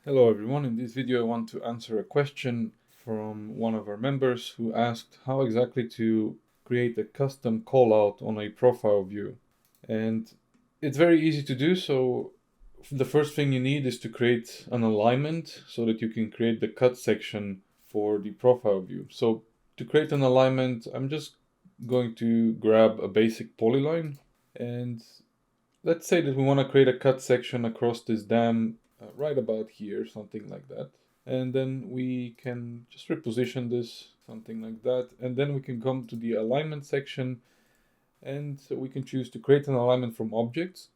Hello everyone, in this video I want to answer a question from one of our members who asked how exactly to create a custom callout on a profile view. And it's very easy to do, so the first thing you need is to create an alignment so that you can create the cut section for the profile view. So to create an alignment, I'm just going to grab a basic polyline, and let's say that we want to create a cut section across this dam right about here, something like that. And then we can just reposition this, something like that. And then we can come to the alignment section, and we can choose to create an alignment from objects.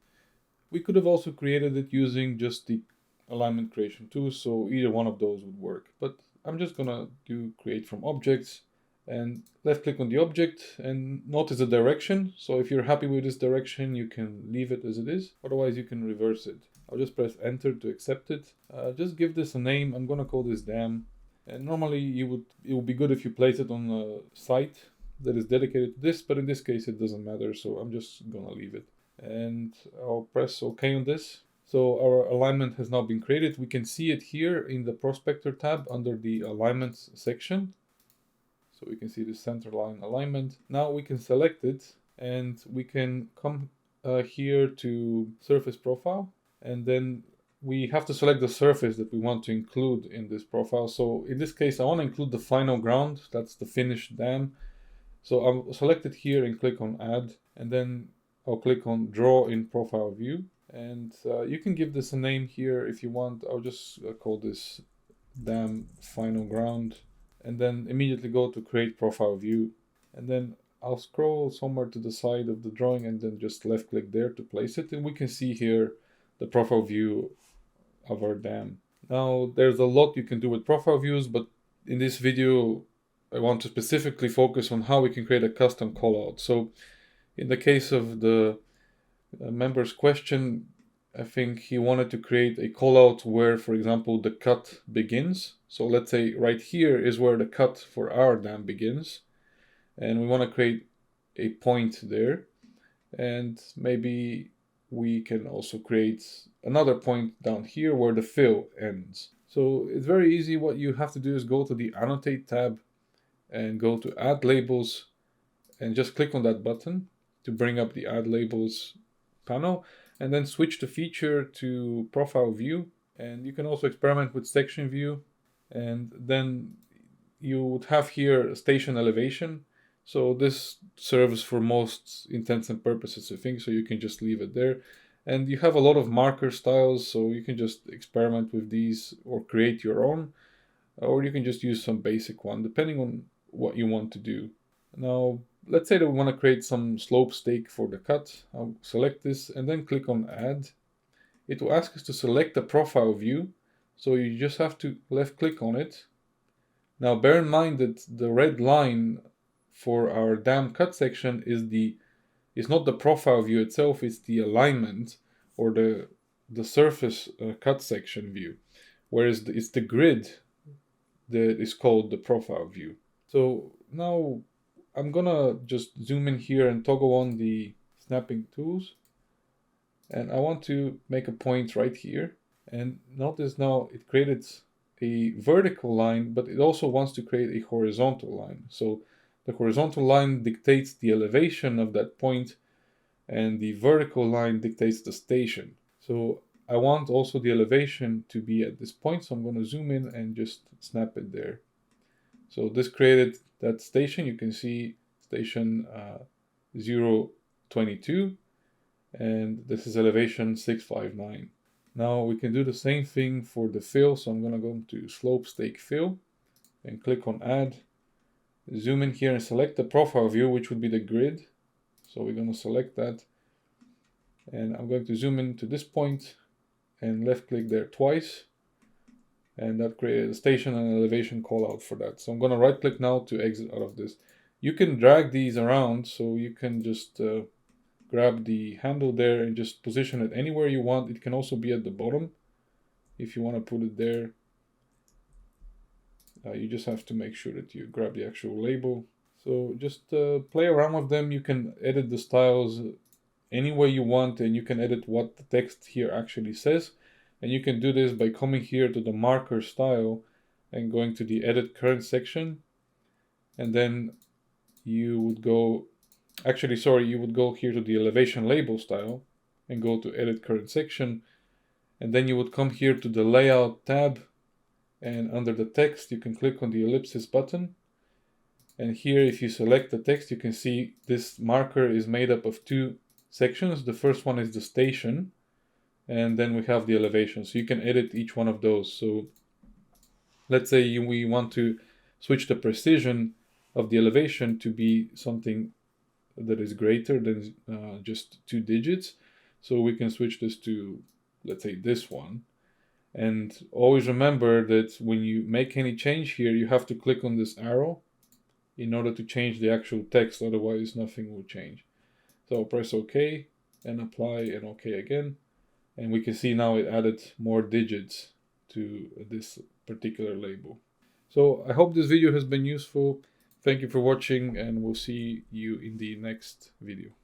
We could have also created it using just the alignment creation tool, so either one of those would work. But I'm just gonna do create from objects, and left click on the object and notice the direction. So if you're happy with this direction, you can leave it as it is. Otherwise you can reverse it. I'll just press enter to accept it. Just give this a name. I'm gonna call this dam. And normally it would be good if you place it on a site that is dedicated to this, but in this case it doesn't matter, so I'm just gonna leave it. And I'll press OK on this. So our alignment has now been created. We can see it here in the Prospector tab under the Alignments section. So we can see the center line alignment. Now we can select it and we can come here to Surface Profile, and then we have to select the surface that we want to include in this profile. So in this case, I want to include the final ground. That's the finished dam. So I'll select it here and click on Add, and then I'll click on Draw in Profile View. And you can give this a name here if you want. I'll just call this Dam Final Ground, and then immediately go to Create Profile View. And then I'll scroll somewhere to the side of the drawing and then just left click there to place it. And we can see here the profile view of our dam. Now there's a lot you can do with profile views, but in this video I want to specifically focus on how we can create a custom callout. So in the case of the member's question, I think he wanted to create a callout where, for example, the cut begins. So let's say right here is where the cut for our dam begins, and we want to create a point there, and maybe we can also create another point down here where the fill ends. So it's very easy. What you have to do is go to the Annotate tab and go to Add Labels, and just click on that button to bring up the Add Labels panel, and then switch the feature to Profile View. And you can also experiment with Section View, and then you would have here Station Elevation. So this serves for most intents and purposes, I think, so you can just leave it there. And you have a lot of marker styles, so you can just experiment with these or create your own, or you can just use some basic one, depending on what you want to do. Now, let's say that we want to create some slope stake for the cut. I'll select this and then click on Add. It will ask us to select the profile view, so you just have to left click on it. Now bear in mind that the red line for our dam cut section is not the profile view itself, it's the alignment or the surface cut section view, whereas it's the grid that is called the profile view. So now I'm gonna just zoom in here and toggle on the snapping tools, and I want to make a point right here. And notice now it created a vertical line, but it also wants to create a horizontal line. So the horizontal line dictates the elevation of that point, and the vertical line dictates the station. So I want also the elevation to be at this point, so I'm going to zoom in and just snap it there. So this created that station. You can see station 022, and this is elevation 659. Now we can do the same thing for the fill, so I'm going to go to Slope Stake Fill and click on Add. Zoom in here and select the profile view, which would be the grid. So we're going to select that, and I'm going to zoom in to this point and left click there twice, and that created a station and elevation callout for that. So I'm going to right click now to exit out of this. You can drag these around, so you can just grab the handle there and just position it anywhere you want. It can also be at the bottom if you want to put it there. You just have to make sure that you grab the actual label. So just play around with them. You can edit the styles any way you want, and you can edit what the text here actually says. And you can do this by coming here to the marker style and going to the edit current section. And then you would go, you would go here to the elevation label style and go to edit current section. And then you would come here to the layout tab, and under the text, you can click on the ellipsis button. And here, if you select the text, you can see this marker is made up of two sections. The first one is the station, and then we have the elevation. So you can edit each one of those. So let's say we want to switch the precision of the elevation to be something that is greater than just 2 digits. So we can switch this to, let's say, this one. And always remember that when you make any change here, you have to click on this arrow in order to change the actual text, otherwise nothing will change. So press OK and apply and OK again. And we can see now it added more digits to this particular label. So I hope this video has been useful. Thank you for watching, and we'll see you in the next video.